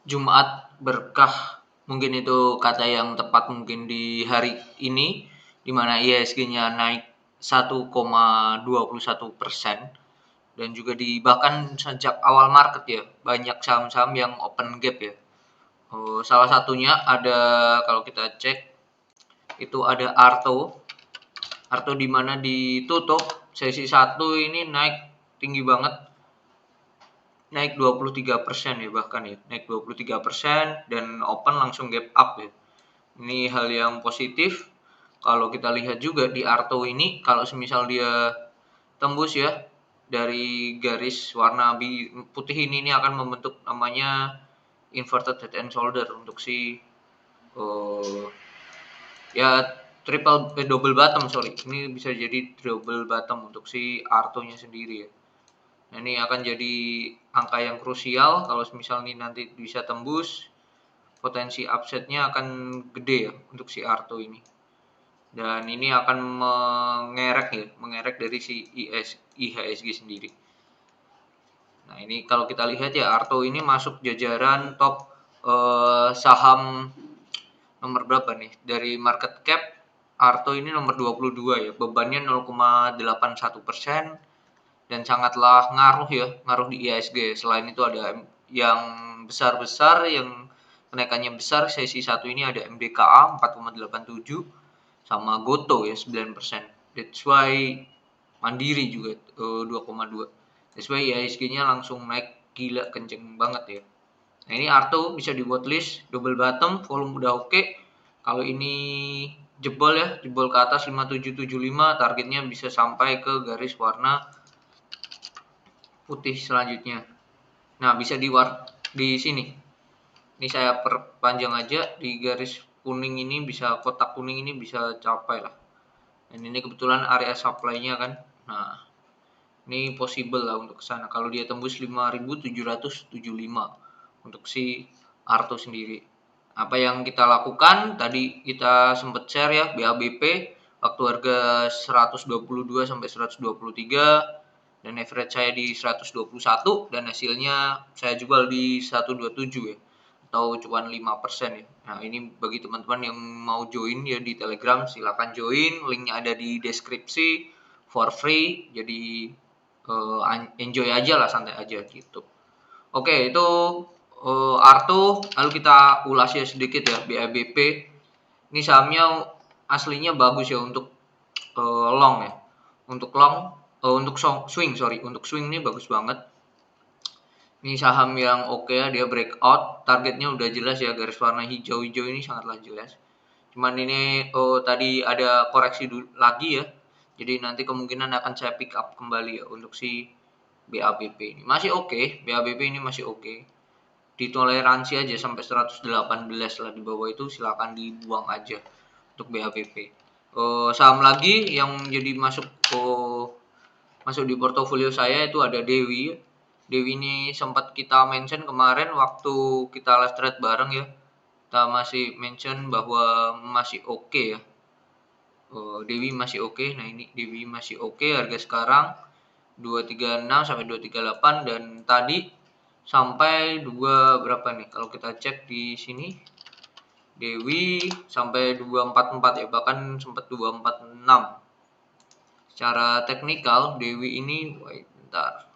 Jumat berkah, mungkin itu kata yang tepat mungkin di hari ini, di mana IHSG-nya naik 1,21%, dan juga bahkan sejak awal market ya, banyak saham-saham yang open gap ya. Salah satunya ada, kalau kita cek, itu ada Arto. Arto di mana ditutup sesi 1 ini naik tinggi banget, naik 23% ya, bahkan ya, naik 23% dan open langsung gap up ya. Ini hal yang positif. Kalau kita lihat juga di Arto ini, kalau semisal dia tembus ya dari garis warna putih ini akan membentuk namanya inverted head and shoulder untuk si ya double bottom, sorry, ini bisa jadi double bottom untuk si Arto nya sendiri ya. Nah, ini akan jadi angka yang krusial kalau misal ini nanti bisa tembus, potensi upsetnya akan gede ya untuk si Arto ini. Dan ini akan mengerek dari si IHSG sendiri. Nah, ini kalau kita lihat ya, Arto ini masuk jajaran top saham nomor berapa nih? Dari market cap, Arto ini nomor 22 ya. Bebannya 0,81% dan sangatlah ngaruh di IHSG. Selain itu ada yang besar-besar, yang kenaikannya besar, sesi 1 ini ada MDKA 4,87 sama Goto ya 9%. That's why Mandiri juga 2,2. That's why IHSG-nya langsung naik gila kenceng banget ya. Nah, ini Arto bisa di watchlist, double bottom, volume udah oke. Kalau ini jebol ke atas 5775, targetnya bisa sampai ke garis warna putih selanjutnya. Nah, bisa di sini. Ini saya perpanjang aja, di garis kuning ini bisa, kotak kuning ini bisa capai lah. Dan ini kebetulan area supply-nya kan. Nah, ini possible lah untuk kesana. Kalau dia tembus 5775 untuk si Arto sendiri. Apa yang kita lakukan? Tadi kita sempat share ya, BABP waktu harga 122 sampai 123 dan average saya di 121 dan hasilnya saya jual di 127 ya, atau cuma 5% ya. Nah, ini bagi teman-teman yang mau join ya di Telegram, silakan join, linknya ada di deskripsi, for free. Jadi enjoy aja lah, santai aja gitu. Oke, itu Arto. Lalu kita ulas ya sedikit ya, BABP. Ini sahamnya aslinya bagus ya untuk long ya. Untuk long, untuk swing, sorry. Untuk swing ini bagus banget. Ini saham yang oke ya, dia breakout. Targetnya udah jelas ya, garis warna hijau-hijau ini sangatlah jelas. Cuman ini tadi ada koreksi lagi ya. Jadi nanti kemungkinan akan saya pick up kembali ya untuk si BABP ini. Masih oke, BABP ini masih oke. Ditoleransi aja sampai 118 lah, di bawah itu silakan dibuang aja untuk BABP. Saham lagi yang jadi masuk di portofolio saya itu ada Dewi. Dewi ini sempat kita mention kemarin waktu kita last trade bareng ya. Kita masih mention bahwa masih oke ya. Dewi masih oke. Nah, ini Dewi masih oke, harga sekarang 236 sampai 238 dan tadi sampai berapa nih? Kalau kita cek di sini Dewi sampai 244 ya, bahkan sempat 246. Secara teknikal Dewi ini, bentar.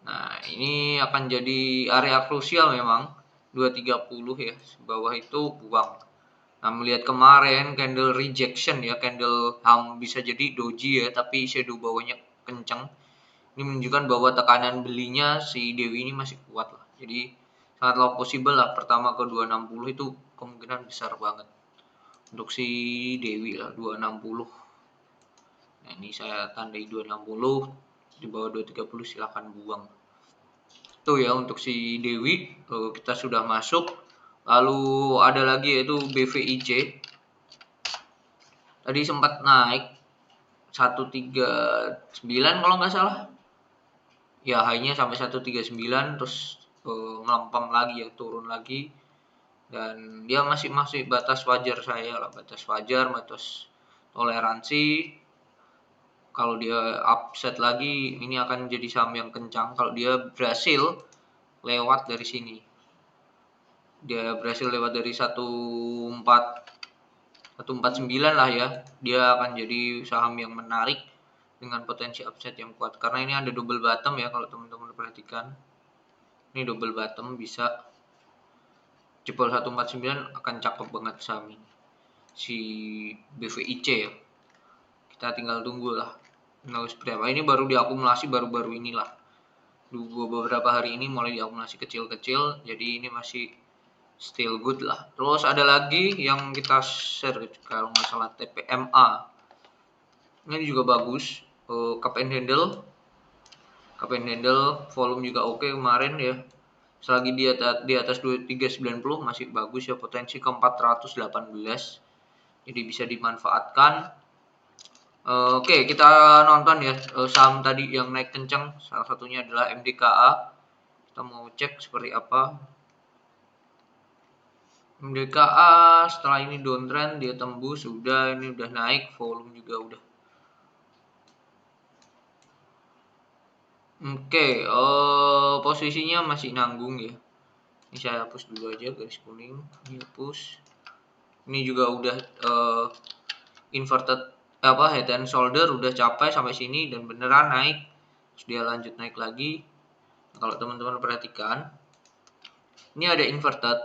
Nah, ini akan jadi area krusial memang 230 ya. Bawah itu buang. Nah, melihat kemarin candle rejection ya, candle bisa jadi doji ya, tapi shadow bawahnya kencang. Ini menunjukkan bahwa tekanan belinya si Dewi ini masih kuat lah. Jadi sangatlah possible lah, pertama ke 260 itu kemungkinan besar banget untuk si Dewi lah, 260. Nah, ini saya tandai 260, di bawah 230 silahkan buang. Itu ya untuk si Dewi. Kita sudah masuk. Lalu ada lagi yaitu BVIC. Tadi sempat naik 139 kalau nggak salah. Ya, high-nya sampai 139, terus melempem lagi ya, turun lagi. Dan dia masih batas wajar saya lah, batas wajar, batas toleransi. Kalau dia upset lagi, ini akan jadi saham yang kencang kalau dia berhasil lewat dari sini. dia berhasil lewat dari 149 lah ya, dia akan jadi saham yang menarik dengan potensi upside yang kuat, karena ini ada double bottom ya. Kalau teman-teman perhatikan, ini double bottom, bisa jebol 149 akan cakep banget saham ini, si BVIC ya. Kita tinggal tunggu lah seperti apa. Ini baru diakumulasi baru-baru inilah, beberapa hari ini mulai diakumulasi kecil-kecil, jadi ini masih still good lah. Terus ada lagi yang kita share kalau nggak salah, TPMA. Ini juga bagus, cup and handle, volume juga oke kemarin ya. Selagi di atas 2390 masih bagus ya, potensi ke 418. Jadi bisa dimanfaatkan. Oke, kita nonton ya saham tadi yang naik kencang. Salah satunya adalah MDKA. Kita mau cek seperti apa. MDKA setelah ini downtrend, dia tembus, ini udah naik, volume juga udah. Oke, posisinya masih nanggung ya. Ini saya hapus dulu aja garis kuning, ini hapus. Ini juga udah inverted head and shoulder, udah capai sampai sini dan beneran naik. Terus dia lanjut naik lagi. Nah, kalau teman-teman perhatikan, ini ada inverted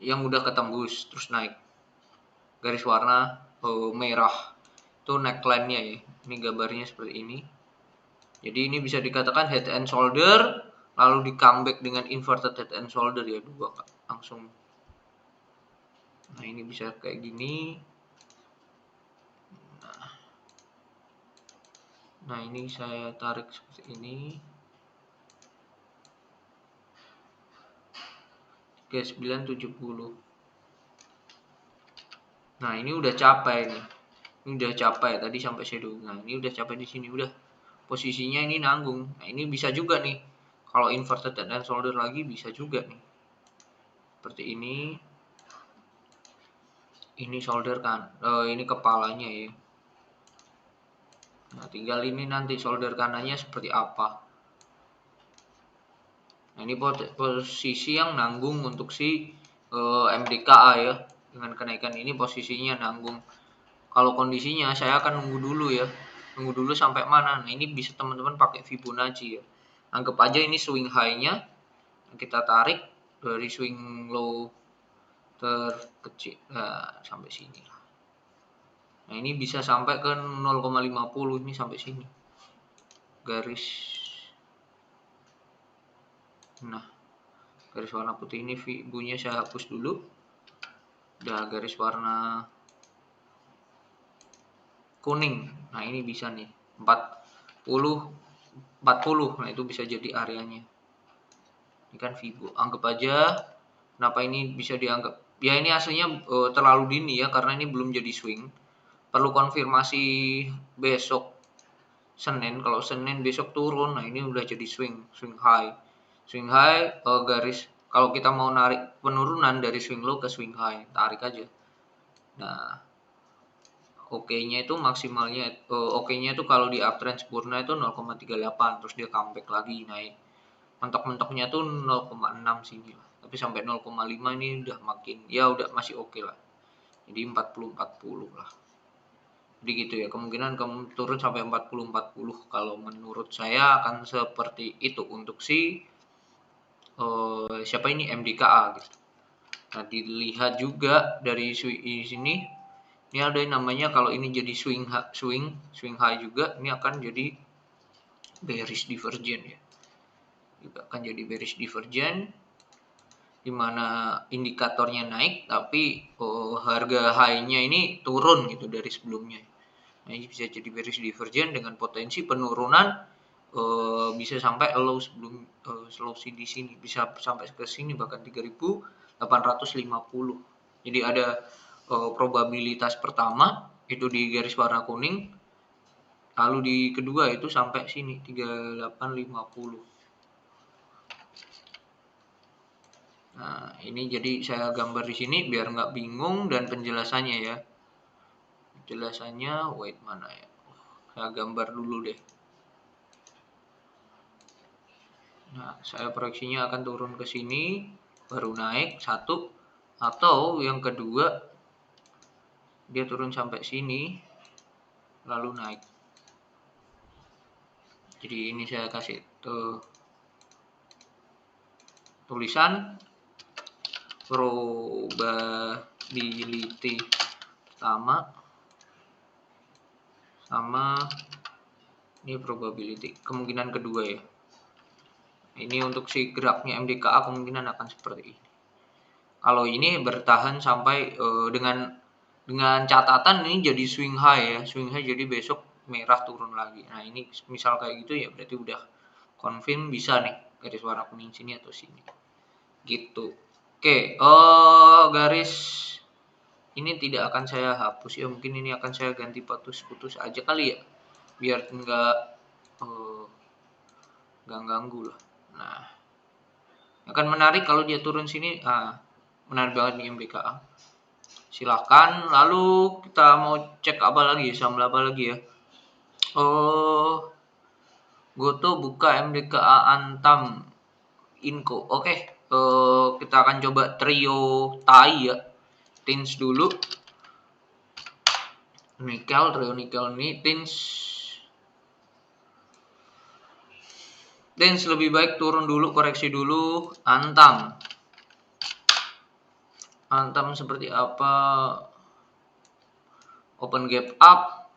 yang udah ketembus terus naik. Garis warna merah itu neckline-nya ya. Ini gambarnya seperti ini. Jadi ini bisa dikatakan head and shoulder, lalu di comeback dengan inverted head and shoulder ya, dua langsung. Nah, ini bisa kayak gini. Nah, ini saya tarik seperti ini. 3970. Nah, ini udah capai nih. Ini udah capai tadi sampai shadow. Nah, ini udah capai di sini udah. Posisinya ini nanggung. Nah, ini bisa juga nih. Kalau inverted head and shoulder lagi bisa juga nih. Seperti ini. Ini shoulder kan. Ini kepalanya ya. Nah, tinggal ini nanti shoulder kanannya seperti apa. Nah, ini posisi yang nanggung untuk si MDKA ya. Dengan kenaikan ini posisinya nanggung. Kalau kondisinya saya akan nunggu dulu ya. Nunggu dulu sampai mana. Nah, ini bisa teman-teman pakai Fibonacci ya. Anggap aja ini swing high-nya. Kita tarik dari swing low terkecil. Nah, sampai sini lah. Nah, ini bisa sampai ke 0,50, ini sampai sini. Garis. Nah, garis warna putih ini Fibonacci saya hapus dulu. Udah garis warna kuning. Nah, ini bisa nih 40. Nah, itu bisa jadi areanya. Ini kan Fibo. Anggap aja, kenapa ini bisa dianggap? Ya, ini aslinya terlalu dini ya, karena ini belum jadi swing. Perlu konfirmasi besok Senin. Kalau Senin besok turun, nah ini udah jadi swing high. Swing high garis, kalau kita mau narik penurunan dari swing low ke swing high, tarik aja. Nah, oke-nya itu maksimalnya, oke-nya itu kalau di uptrend sempurna itu 0,38, terus dia comeback lagi naik. Mentok-mentoknya tuh 0,6 sini lah. Tapi sampai 0,5 ini udah makin, ya udah masih oke lah. Jadi 40-40 lah. Jadi gitu ya, kemungkinan kamu turun sampai 40-40. Kalau menurut saya akan seperti itu untuk si siapa ini, MDKA gitu. Nah, dilihat juga dari sini, ini ada yang namanya, kalau ini jadi swing high juga, ini akan jadi bearish divergent ya. Juga akan jadi bearish divergent, di mana indikatornya naik tapi harga high-nya ini turun gitu dari sebelumnya. Nah, ini bisa jadi bearish divergent dengan potensi penurunan bisa sampai low sebelum slow di sini, bisa sampai ke sini bahkan 3850. Jadi ada probabilitas pertama itu di garis warna kuning, lalu di kedua itu sampai sini 3850. Nah, ini jadi saya gambar di sini biar nggak bingung, dan penjelasannya ya. Penjelasannya, wait mana ya? Saya gambar dulu deh. Nah, saya proyeksinya akan turun ke sini. baru naik satu, atau yang kedua dia turun sampai sini lalu naik. Jadi ini saya kasih tulisan probability pertama sama ini probability kemungkinan kedua ya. Ini untuk si geraknya MDKA kemungkinan akan seperti ini. Kalau ini bertahan sampai dengan catatan ini jadi swing high ya, swing high, jadi besok merah turun lagi. Nah ini misal kayak gitu ya berarti udah confirm bisa nih garis warna kuning sini atau sini gitu. Oke, garis ini tidak akan saya hapus ya, mungkin ini akan saya ganti putus-putus aja kali ya, biar nggak ganggu lah. Nah akan menarik kalau dia turun sini, menarik banget nih MBKA. Silahkan. Lalu kita mau cek apa lagi, saham apa lagi ya? Goto buka MDKA Antam Inco. Oke, kita akan coba trio TAI ya. Tins dulu. Trio nikel ini Tins lebih baik turun dulu, koreksi dulu. Antam seperti apa? Open gap up,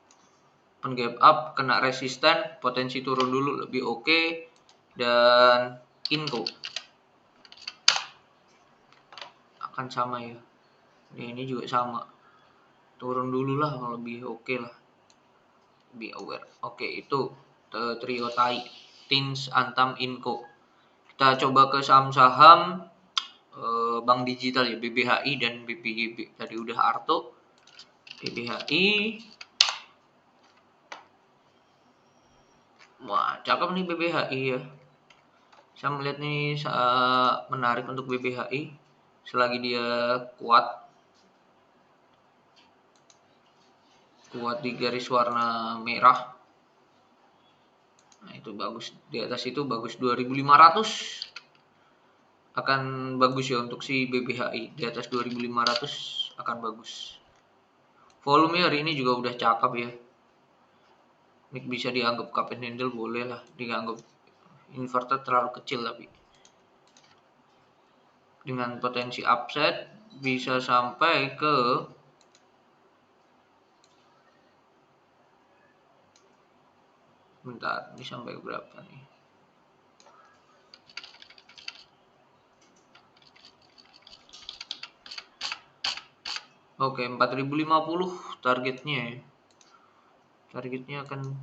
kena resisten, potensi turun dulu lebih oke. Dan Inco akan sama ya. Ini juga sama. Turun dulu lah lebih oke lah. Be aware. Oke, itu trio TAI, Tins, Antam, Inco. Kita coba ke saham-saham bank digital ya, BBHI dan BPYB. Tadi udah Arto. BBHI. Wah, cakep nih BBHI ya. Saya melihat nih menarik untuk BBHI selagi dia kuat di garis warna merah. Nah, itu bagus. Di atas itu bagus 2500 akan bagus ya untuk si BBHI. Di atas 2500 akan bagus. Volume hari ini juga udah cakep ya. Ini bisa dianggap cup and handle, boleh lah dianggap inverted, terlalu kecil tapi dengan potensi upside bisa sampai ke bentar, ini sampai berapa nih? Oke, 4050 targetnya ya. Targetnya akan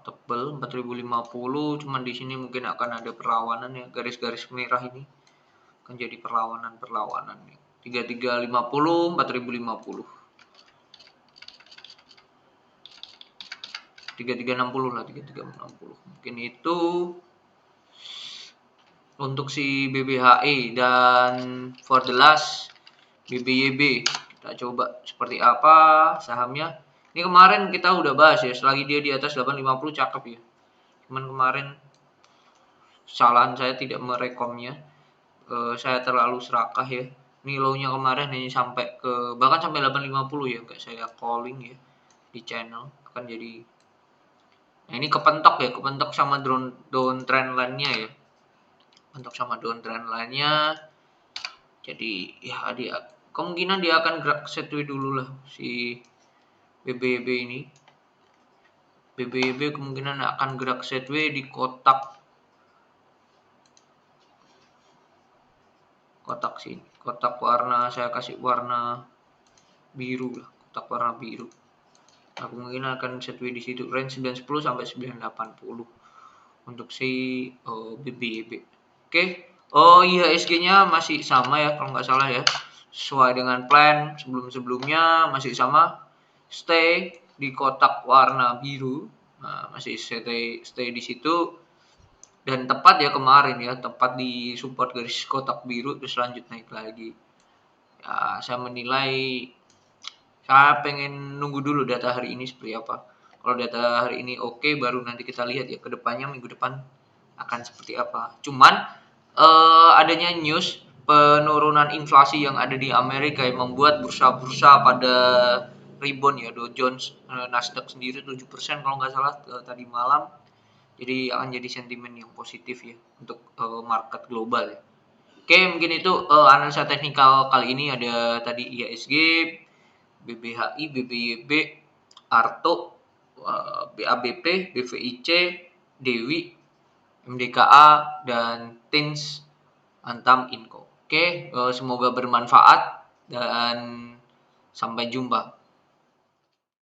tebel 4050, cuman di sini mungkin akan ada perlawanan ya, garis-garis merah ini akan jadi perlawanan nih. 3350, 4050. 3360 lah, 3360. Mungkin itu untuk si BBHI. Dan for the last BBYB, kita coba seperti apa sahamnya. Ini kemarin kita udah bahas ya, selagi dia di atas 850 cakep ya. Cuman kemarin kesalahan saya tidak merekomnya, saya terlalu serakah ya. Ini low-nya kemarin ini sampai ke bahkan sampai 850 ya, enggak saya calling ya di channel, akan jadi. Nah, ini kepentok sama down trend line-nya ya. Kepentok sama down trend line-nya. Jadi ya dia kemungkinan dia akan gerak sideways dulu lah si BBYB ini. BBYB kemungkinan akan gerak sideways di kotak sini. Kotak warna, saya kasih warna biru lah, kotak warna biru. Nah, kemungkinan akan sideways di situ, range 910 sampai 980 untuk si BBYB. Oke. IHSG-nya masih sama ya kalau nggak salah ya. Sesuai dengan plan sebelum-sebelumnya masih sama. Stay di kotak warna biru. Nah, masih stay di situ. Dan tepat ya kemarin ya, tepat di support garis kotak biru, terus lanjut naik lagi. Ya, saya menilai, saya pengen nunggu dulu data hari ini seperti apa. Kalau data hari ini oke, baru nanti kita lihat ya ke depannya, minggu depan akan seperti apa. Cuman adanya news penurunan inflasi yang ada di Amerika yang membuat bursa-bursa pada rebound ya. Dow Jones, Nasdaq sendiri 7% kalau nggak salah tadi malam. Jadi akan jadi sentimen yang positif ya untuk market global ya. Oke, mungkin itu analisa teknikal kali ini. Ada tadi IHSG, BBHI, BBYB, Arto, BABP, BVIC, Dewi, MDKA, dan Tins, Antam, Inco. Oke, semoga bermanfaat dan sampai jumpa.